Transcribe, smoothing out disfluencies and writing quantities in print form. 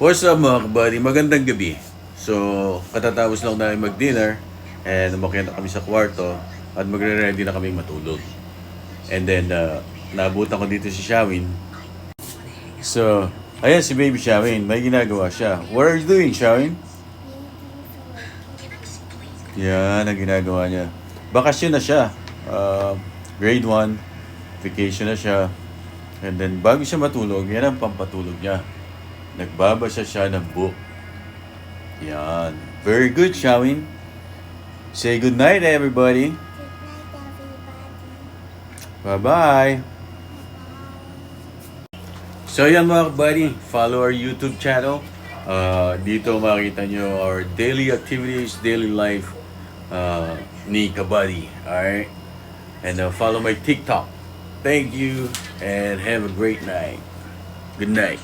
What's up mga kabady? Magandang gabi. So, katatapos lang namin mag-dinner and umakyat na kami sa kwarto at magre-ready na kami matulog. And then, naabutan ko dito si Shawin. So, ayan si baby Shawin. May ginagawa siya. What are you doing, Shawin? Yan ang ginagawa niya. Bakasyon na siya. Grade 1. Vacation na siya. And then, bago siya matulog, yan ang pampatulog niya. Nagbabasa siya ng book. Yan. Very good, Shawin. Say good night, everybody. Bye-bye. So yan mga kabady, follow our YouTube channel. Dito makikita nyo our daily activities, daily life ni kabady. Alright? And follow my TikTok. Thank you and have a great night. Good night.